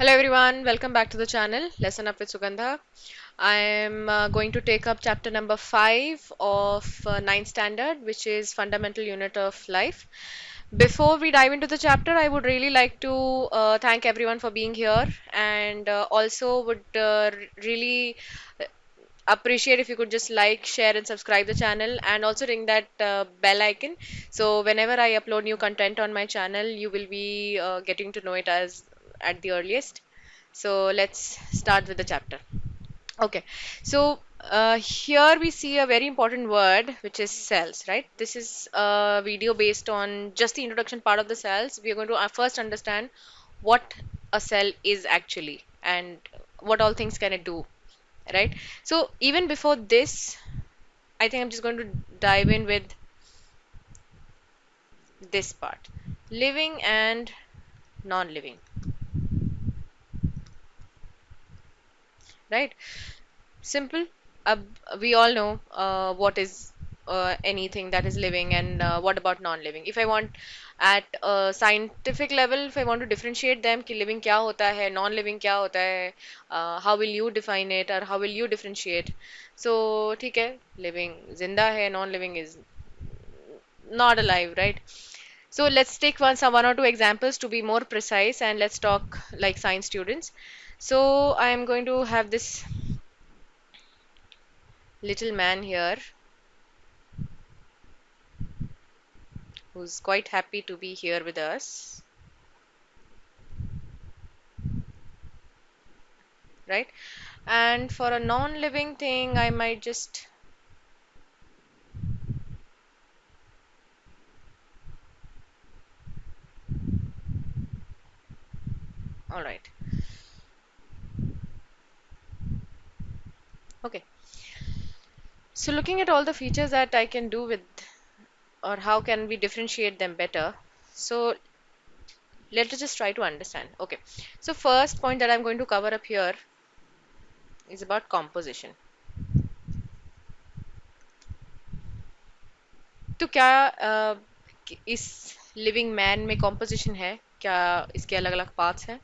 Hello everyone, welcome back to the channel Lesson Up with Sugandha. I am going to take up chapter number 5 of ninth standard, which is fundamental unit of life. Before we dive into the chapter, I would really like to thank everyone for being here, and also would really appreciate if you could just like, share, and subscribe the channel, and also ring that bell icon. So whenever I upload new content on my channel, you will be getting to know it as at the earliest. So let's start with the chapter. Okay, so here we see a very important word, which is cells, right? This is a video based on just the introduction part of the cells. We are going to first understand what a cell is actually and what all things can it do, right? So even before this, I think I'm just going to dive in with this part, living and non-living, right? Simple. Uh, we all know what is anything that is living and what about non-living. If I want at a scientific level, if I want to differentiate them, कि living क्या होता है, non-living क्या होता है, how will you define it or how will you differentiate? So ठीक है, living जिंदा है, non-living is not alive, right? So let's take one or two examples to be more precise, and let's talk like science students. So I am going to have this little man here who's quite happy to be here with us, right? And for a non-living thing, I might just, all right. Okay. So looking at all the features that I can do with, or how can we differentiate them better? So let us just try to understand. Okay. So first point that I'm going to cover up here is about composition. तो क्या इस living man में composition है क्या इसके अलग अलग parts हैं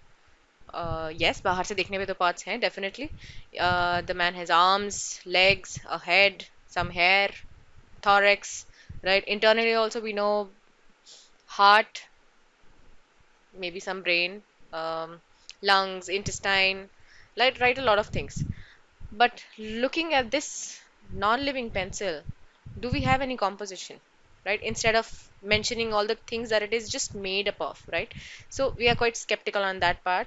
yes बाहर से देखने में तो पार्ट्स हैं definitely the man has arms legs a head some hair thorax right internally also we know heart maybe some brain lungs intestine right a lot of things but looking at this non-living pencil, do we have any composition? Right? Instead of mentioning all the things that it is just made up of, right? So we are quite skeptical on that part.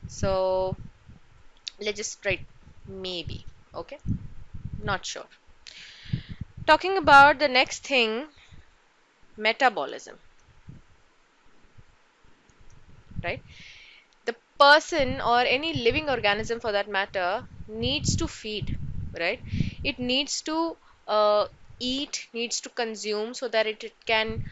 So let's just write maybe. Okay? Not sure. Talking about the next thing, metabolism, right? The person or any living organism for that matter needs to feed, right? It needs to eat, needs to consume so that it can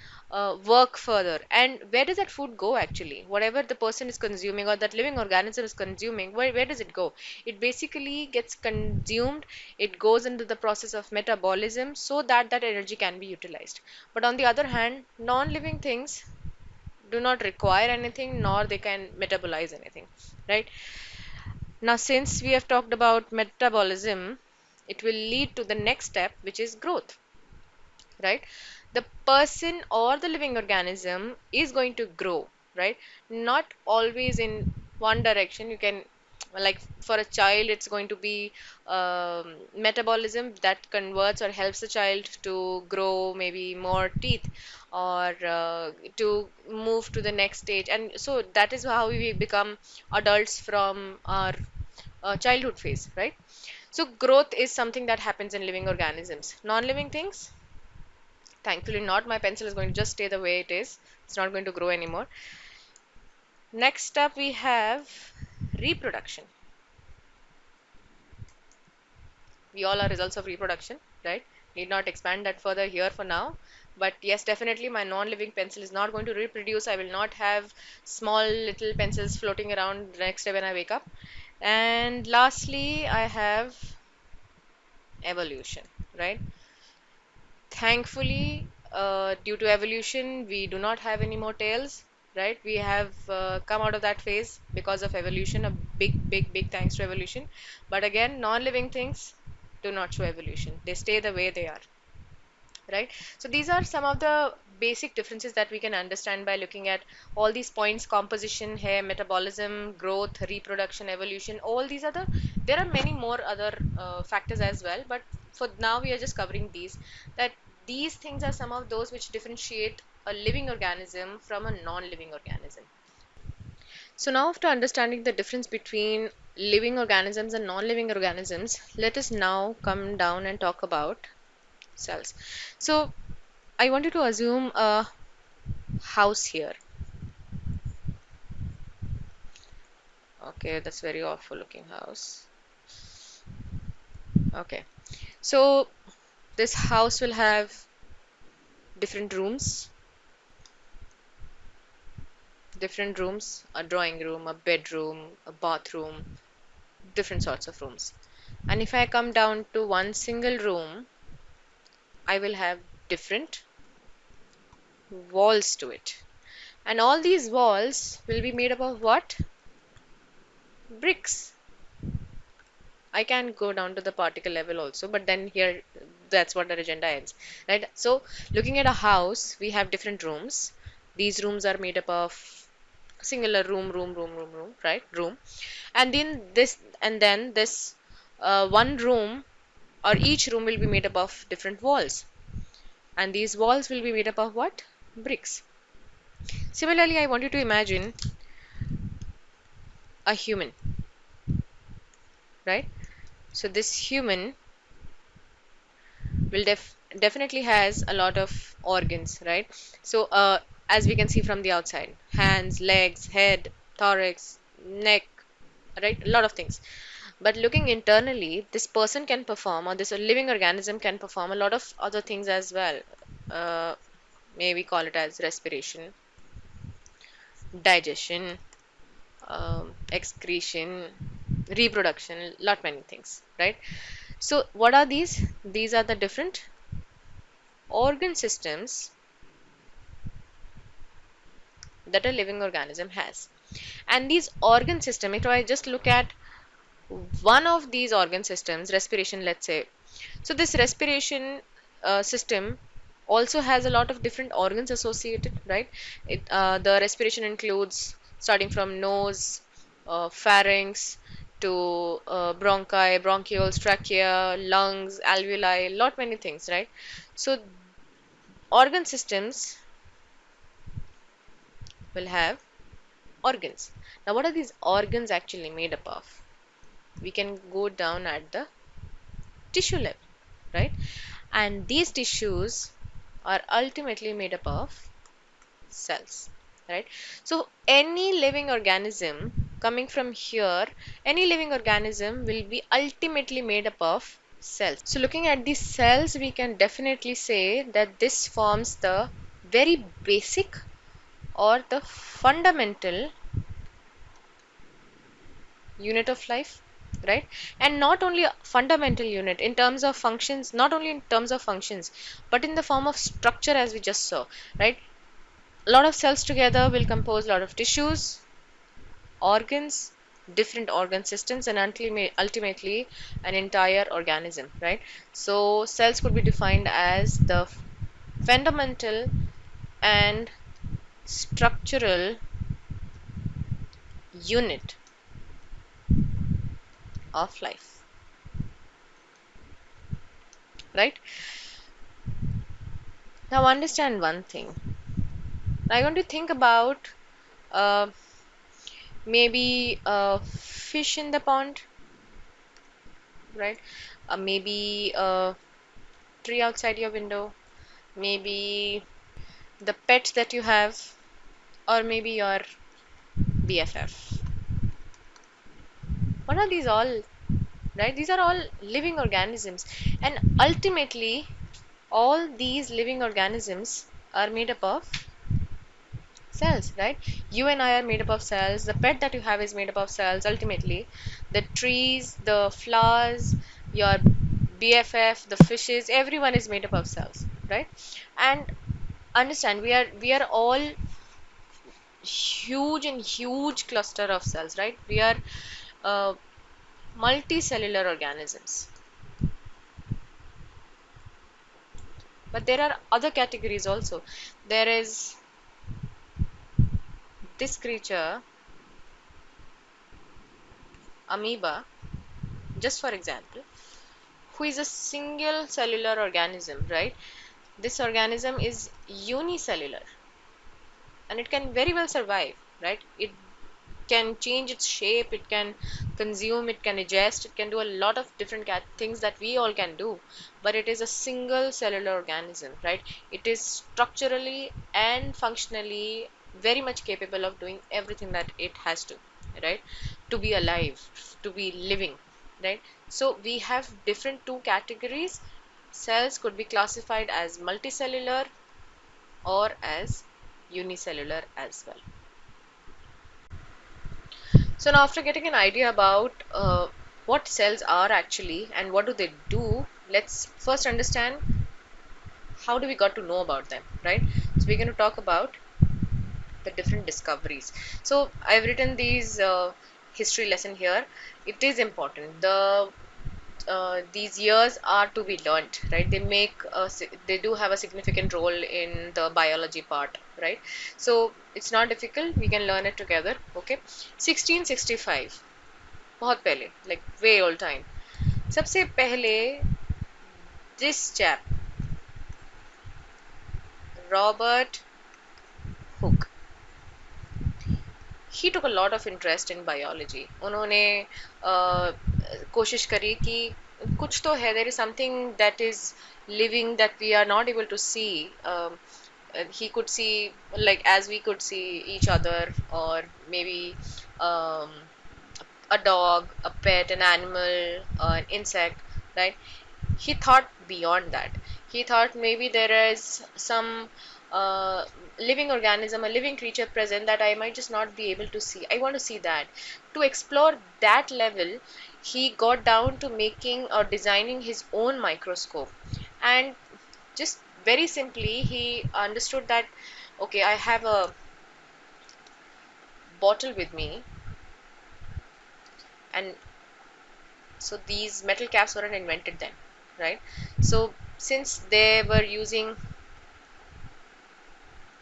work further. And where does that food go actually? Whatever the person is consuming or that living organism is consuming, where does it go? It basically gets consumed, it goes into the process of metabolism so that that energy can be utilized. But on the other hand, non-living things do not require anything nor they can metabolize anything, right? Now since we have talked about metabolism, it will lead to the next step, which is growth, right? The person or the living organism is going to grow, right? Not always in one direction. You can, like for a child, it's going to be metabolism that converts or helps the child to grow maybe more teeth or to move to the next stage. And so that is how we become adults from our childhood phase, right? So growth is something that happens in living organisms. Non-living things, thankfully not. My pencil is going to just stay the way it is. It's not going to grow anymore. Next up we have reproduction. We all are results of reproduction, right? Need not expand that further here for now. But yes, definitely my non-living pencil is not going to reproduce. I will not have small little pencils floating around the next day when I wake up. And lastly, I have evolution, right? Thankfully, due to evolution, we do not have any more tails, right? We have come out of that phase because of evolution, a big thanks to evolution. But again, non-living things do not show evolution. They stay the way they are, right? So these are some of the basic differences that we can understand by looking at all these points: composition, hair, metabolism, growth, reproduction, evolution. All these other, there are many more other factors as well, but for now we are just covering these, that these things are some of those which differentiate a living organism from a non-living organism. So now, after understanding the difference between living organisms and non-living organisms, let us now come down and talk about cells. So I want you to assume a house here. Okay, that's very awful looking house. Okay, so this house will have different rooms, a drawing room, a bedroom, a bathroom, different sorts of rooms. And if I come down to one single room, I will have different walls to it. And all these walls will be made up of what? Bricks. I can go down to the particle level also, but then here that's what our agenda ends, right? So looking at a house, we have different rooms. These rooms are made up of singular room, right? Room, and then this one room or each room will be made up of different walls, and these walls will be made up of what? Bricks. Similarly, I want you to imagine a human, right? So this human will definitely has a lot of organs, right? So as we can see from the outside, hands, legs, head, thorax, neck, right? A lot of things. But looking internally, this person can perform, or this living organism can perform a lot of other things as well. uh, Maybe call it as respiration, digestion, excretion, reproduction, lot many things, right? So what are these? These are the different organ systems that a living organism has. And these organ system, if I just look at one of these organ systems, respiration, let's say, so this respiration system also has a lot of different organs associated, right? The respiration includes starting from nose, pharynx, to bronchi, bronchioles, trachea, lungs, alveoli, lot many things, right? So organ systems will have organs. Now, what are these organs actually made up of? We can go down at the tissue level, right? And these tissues are ultimately made up of cells, right? So, any living organism coming from here, any living organism will be ultimately made up of cells. So, looking at these cells, we can definitely say that this forms the very basic or the fundamental unit of life, right? And not only a fundamental unit in terms of functions, not only in terms of functions, but in the form of structure, as we just saw, right? A lot of cells together will compose a lot of tissues, organs, different organ systems, and ultimately an entire organism, right? So cells could be defined as the fundamental and structural unit of life, right? Now understand one thing. I want to think about uh, maybe a fish in the pond, right? Maybe a tree outside your window, maybe the pet that you have, or maybe your BFF. What are these all, right? These are all living organisms, and ultimately, all these living organisms are made up of cells, right? You and I are made up of cells. The pet that you have is made up of cells. Ultimately, the trees, the flowers, your BFF, the fishes, everyone is made up of cells, right? And understand, we are all huge and huge cluster of cells, right? We are uh, multicellular organisms. But there are other categories also. There is this creature, amoeba, just for example, who is a single cellular organism, right? This organism is unicellular and it can very well survive, right? It can change its shape, it can consume, it can digest, it can do a lot of different things that we all can do, but it is a single cellular organism, right? It is structurally and functionally very much capable of doing everything that it has to, right? To be alive, to be living, right? So we have different two categories. Cells could be classified as multicellular or as unicellular as well. So now after getting an idea about what cells are actually and what do they do, let's first understand how do we got to know about them, right? So we're going to talk about the different discoveries. So I've written these history lesson here. It is important. These years are to be learnt, right? They do have a significant role in the biology part, right? So it's not difficult. We can learn it together. Okay, 1665, बहुत पहले, like way old time. सबसे पहले this chap, Robert Hooke, he took a lot of interest in biology. उन्होंने कोशिश करी कि कुछ तो है, there is something that is living that we are not able to see. He could see, like as we could see each other, or maybe um, a dog, a pet, an animal, an insect, right? He thought beyond that. He thought maybe there is some living organism, a living creature present that I might just not be able to see. I want to see that. To explore that level, he got down to making or designing his own microscope. And just very simply, he understood that, okay, I have a bottle with me, and so these metal caps weren't invented then, right? So since they were using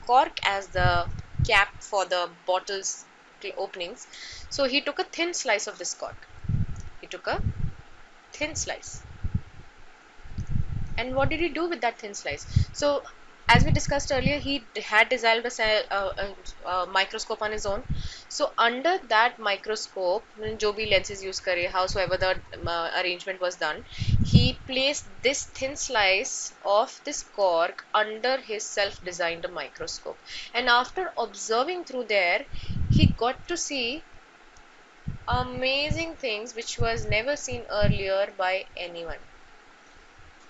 cork as the cap for the bottle's openings, so he took a thin slice of this cork. He took a thin slice. And what did he do with that thin slice? So as we discussed earlier, he had designed a microscope on his own. So under that microscope, जो भी lenses use करे, howsoever the arrangement was done, he placed this thin slice of this cork under his self-designed microscope. And after observing through there, he got to see amazing things which was never seen earlier by anyone.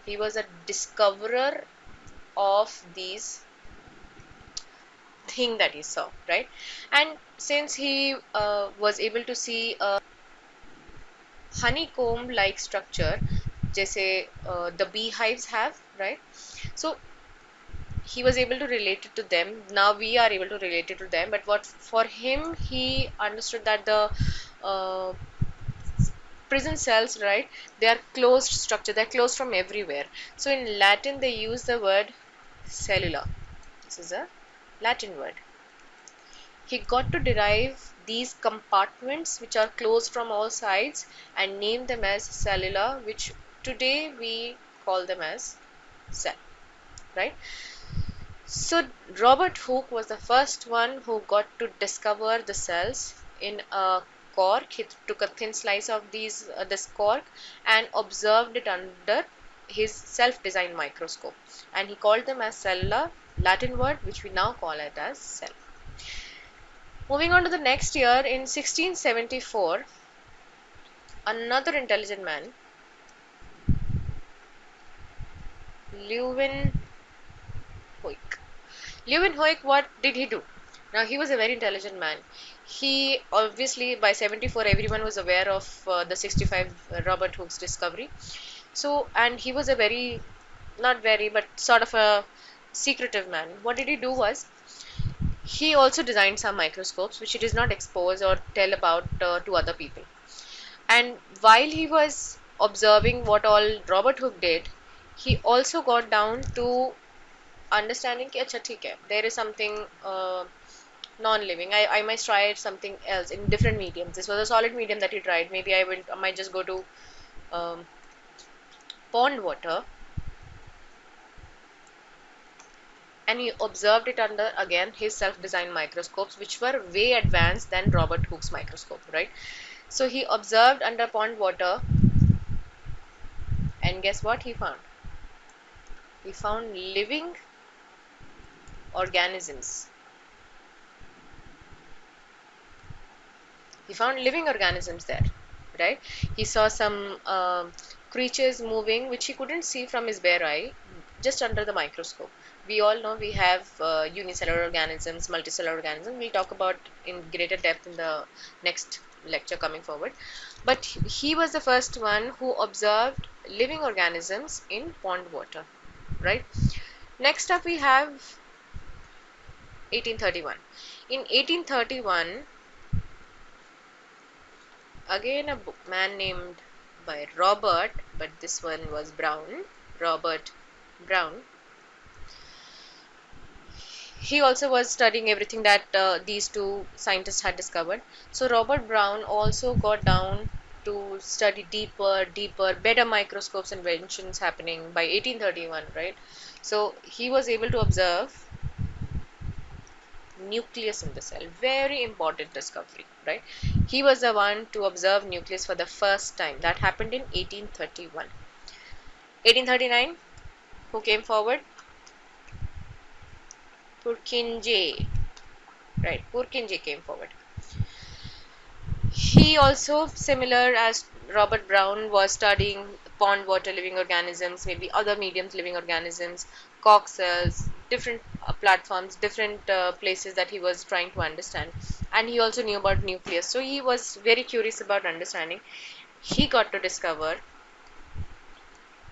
He was a discoverer of these thing that he saw, right? And since he was able to see a honeycomb like structure, जैसे the beehives have, right? So he was able to relate it to them. Now we are able to relate it to them, but what for him, he understood that the uh, prison cells, right, they are closed structure, they're closed from everywhere. So in Latin they use the word cellula. This is a Latin word. He got to derive these compartments which are closed from all sides and name them as cellula, which today we call them as cell, right? So Robert Hooke was the first one who got to discover the cells in a cork. He took a thin slice of this cork and observed it under his self-designed microscope, and he called them as cellula, Latin word which we now call it as cell. Moving on to the next year, in 1674, another intelligent man, Leuwenhoek. Leuwenhoek, what did he do? Now, he was a very intelligent man. He obviously, by 74, everyone was aware of the 65 Robert Hooke's discovery. So, and he was a very, not very, but sort of a secretive man. What did he do was, He also designed some microscopes which he does not expose or tell about to other people. And while he was observing what all Robert Hooke did, he also got down to understanding कि अच्छा ठीक है, there is something non-living. I might try something else in different mediums. This was a solid medium that he tried. Maybe I might just go to um, pond water, and he observed it under again his self-designed microscopes, which were way advanced than Robert Hooke's microscope, right? So he observed under pond water, and guess what he found? He found living organisms. He found living organisms there, right? He saw some creatures moving which he couldn't see from his bare eye, just under the microscope. We all know we have unicellular organisms, multicellular organisms. We'll talk about in greater depth in the next lecture coming forward. But he was the first one who observed living organisms in pond water, right? Next up we have 1831. In 1831, again a man named by Robert, but this one was Brown, Robert Brown. He also was studying everything that these two scientists had discovered. So Robert Brown also got down to study deeper, better microscopes inventions happening by 1831, right? So he was able to observe nucleus in the cell. Very important discovery, right? He was the one to observe nucleus for the first time. That happened in 1831. 1839, who came forward? Purkinje, right? Purkinje came forward. He also, similar as Robert Brown, was studying pond water living organisms, maybe other mediums living organisms, cork cells, different platforms, different places that he was trying to understand. And he also knew about nucleus. So he was very curious about understanding. He got to discover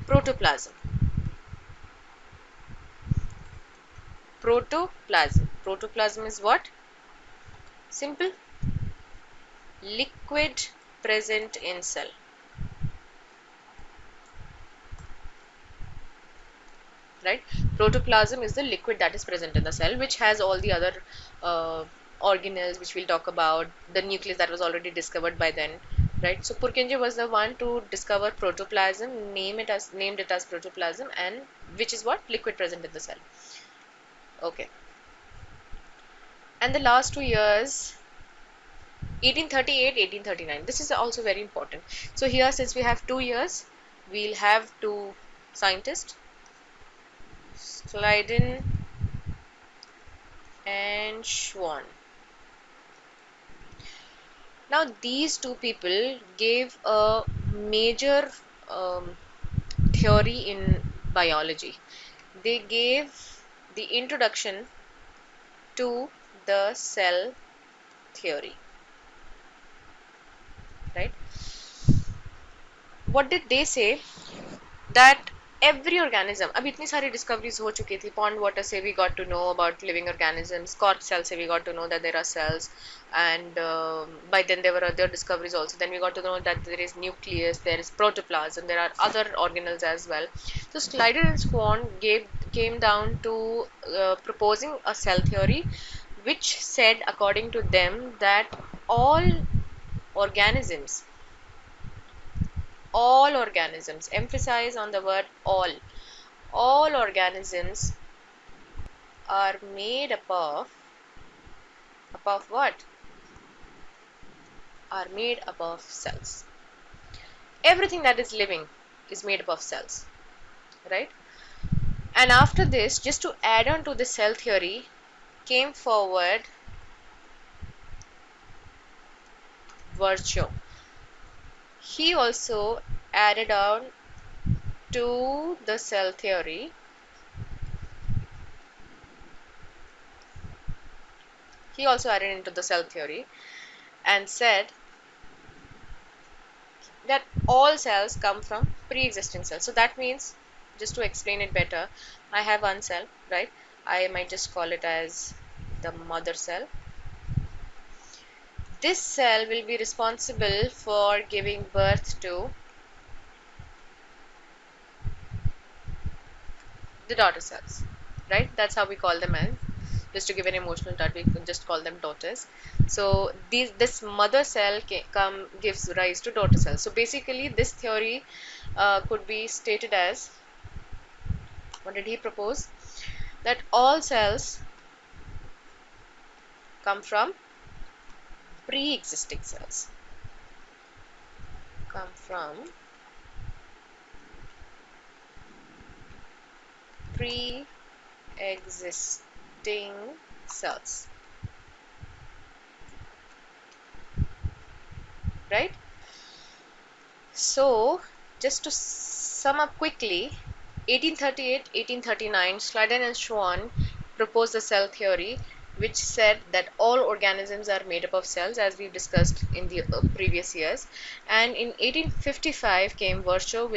protoplasm. Protoplasm. Protoplasm is what? Simple. Liquid present in cell. Right? Protoplasm is the liquid that is present in the cell, which has all the other organelles which we'll talk about, the nucleus that was already discovered by then, right? So Purkinje was the one to discover protoplasm, named it as protoplasm, and which is what? Liquid present in the cell. Okay. And the last 2 years, 1838, 1839. This is also very important. So here, since we have 2 years, we'll have two scientists, Schleiden and Schwann. Now, these two people gave a major theory in biology. They gave the introduction to the cell theory, right? What did they say? That every organism, अब इतनी सारी discoveries हो चुकी थी. Pond water से we got to know about living organisms, cork cells से we got to know that there are cells, and by then there were other discoveries also. Then we got to know that there is nucleus, there is protoplasm, there are other organelles as well. So Schleiden and Schwann came down to proposing a cell theory, which said, according to them, that all organisms, emphasize on the word all organisms are made up of what? Are made up of cells. Everything that is living is made up of cells, right? And after this, just to add on to the cell theory, came forward Virchow. He also added on to the cell theory. He also added into the cell theory and said that all cells come from pre-existing cells. So that means, just to explain it better, I have one cell, right? I might just call it as the mother cell. This cell will be responsible for giving birth to the daughter cells, right? That's how we call them, as just to give an emotional touch, we can just call them daughters. So this mother cell gives rise to daughter cells. So basically this theory could be stated as, what did he propose? That all cells come from pre-existing cells, come from pre-existing cells, right? So just to sum up quickly, 1838-1839, Schleiden and Schwann proposed the cell theory, which said that all organisms are made up of cells, as we discussed in the previous years. And in 1855 came Virchow,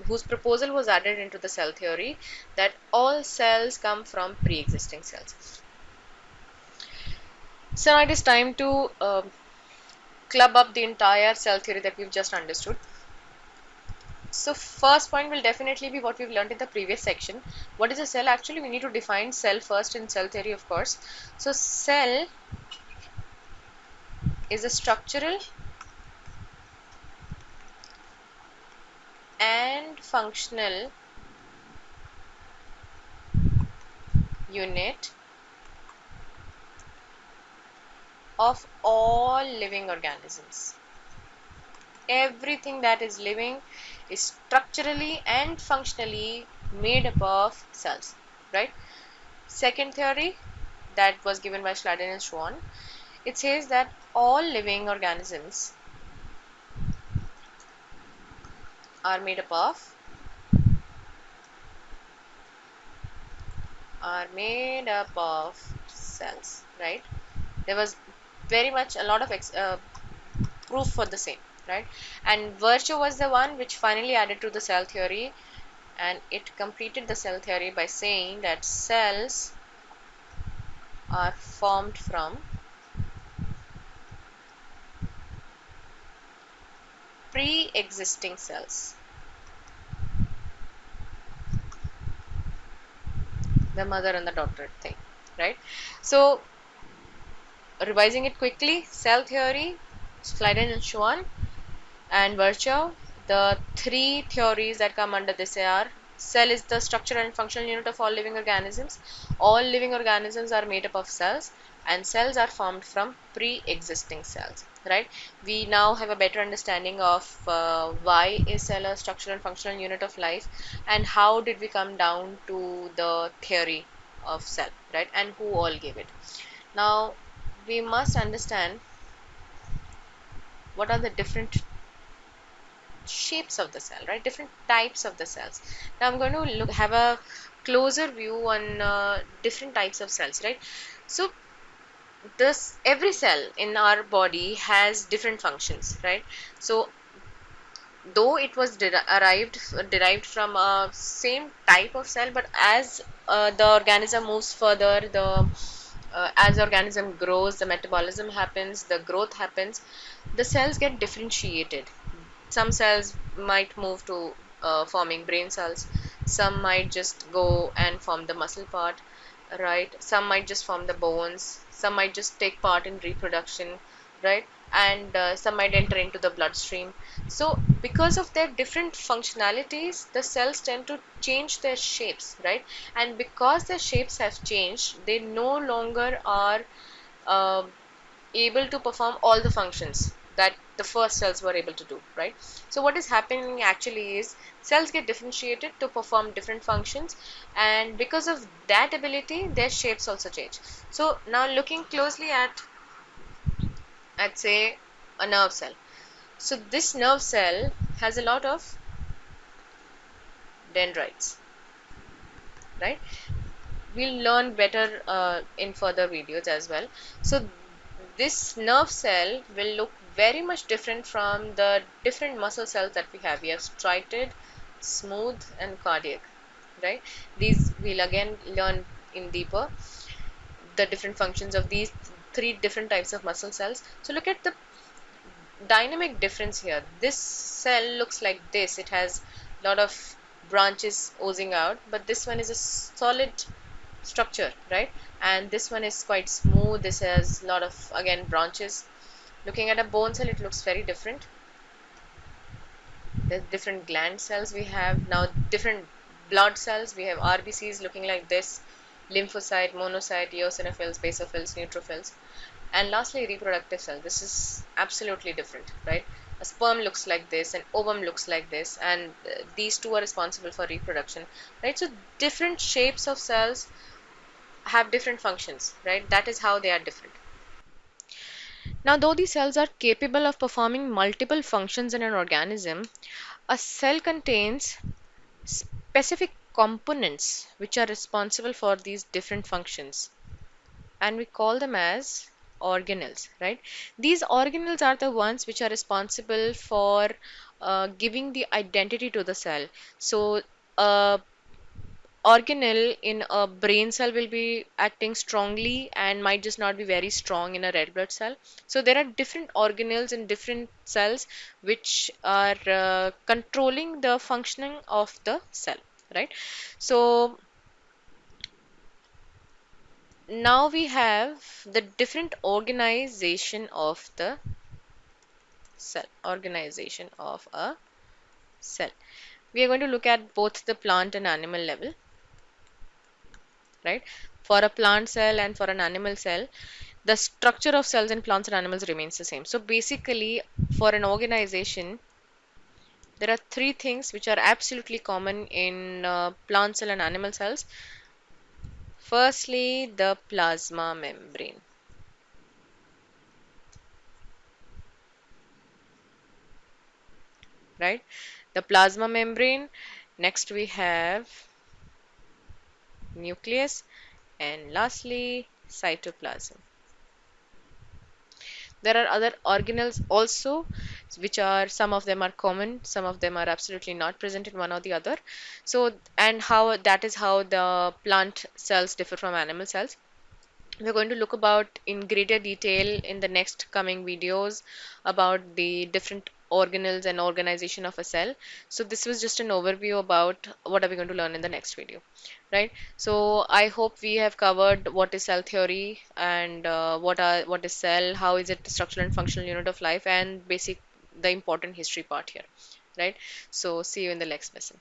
whose proposal was added into the cell theory, that all cells come from pre-existing cells. So now it is time to club up the entire cell theory that we've just understood. So first point will definitely be what we've learned in the previous section. What is a cell? Actually, we need to define cell first in cell theory, of course. So cell is a structural and functional unit of all living organisms. Everything that is living is structurally and functionally made up of cells, right? Second theory that was given by Schleiden and Schwann, it says that all living organisms are made up of cells, right? There was very much a lot of proof for the same, right? And Virchow was the one which finally added to the cell theory, and it completed the cell theory by saying that cells are formed from pre-existing cells. The mother and the daughter thing, right? So revising it quickly, cell theory, Schleiden and Schwann, and Virchow, the three theories that come under this are: cell is the structure and functional unit of all living organisms. All living organisms are made up of cells, and cells are formed from pre-existing cells, right? We now have a better understanding of why is cell a structural and functional unit of life, and how did we come down to the theory of cell, right? And who all gave it. Now we must understand what are the different shapes of the cell, right? Different types of the cells. Now I'm going to have a closer view on different types of cells, right? So this every cell in our body has different functions, right? So though it was derived from a same type of cell, but as the organism moves further, the as the organism grows, the metabolism happens, the growth happens, the cells get differentiated. Some cells might move to forming brain cells, some might just go and form the muscle part, right? Some might just form the bones, some might just take part in reproduction, right? And some might enter into the bloodstream. So because of their different functionalities, the cells tend to change their shapes, right? And because their shapes have changed, they no longer are uh, able to perform all the functions that the first cells were able to do, right? So what is happening actually is cells get differentiated to perform different functions, and because of that ability, their shapes also change. So now looking closely at say a nerve cell. So this nerve cell has a lot of dendrites, right? We'll learn better in further videos as well. So this nerve cell will look very much different from the different muscle cells that we have. We have striated, smooth, and cardiac, right? These we'll again learn in deeper. the different functions of these three different types of muscle cells. So look at the dynamic difference here. This cell looks like this. It has a lot of branches oozing out, but this one is a solid structure, right? And this one is quite smooth. This has a lot of, again, branches. Looking at a bone cell, it looks very different. The different gland cells we have now, different blood cells. We have RBCs looking like this, lymphocyte, monocyte, eosinophils, basophils, neutrophils, and lastly reproductive cell. This is absolutely different, right? A sperm looks like this, an ovum looks like this, and these two are responsible for reproduction, right? So different shapes of cells have different functions, right? That is how they are different. Now, though these cells are capable of performing multiple functions in an organism, a cell contains specific components which are responsible for these different functions, and we call them as organelles, right? These organelles are the ones which are responsible for giving the identity to the cell. So, a organelle in a brain cell will be acting strongly and might just not be very strong in a red blood cell. So there are different organelles in different cells which are controlling the functioning of the cell, right? So now we have the different organization of the cell, organization of a cell. We are going to look at both the plant and animal level, right? For a plant cell and for an animal cell, the structure of cells in plants and animals remains the same. So basically, for an organization, there are three things which are absolutely common in plant cell and animal cells. Firstly, the plasma membrane, right? The plasma membrane. Next, we have nucleus, and lastly, cytoplasm. There are other organelles also, which are, some of them are common, some of them are absolutely not present in one or the other. So, and how that is how the plant cells differ from animal cells. We're going to look about in greater detail in the next coming videos about the different organelles and organization of a cell. So this was just an overview about what are we going to learn in the next video, right? So I hope we have covered what is cell theory and what is cell, how is it the structural and functional unit of life, and basic the important history part here, right? So see you in the next lesson.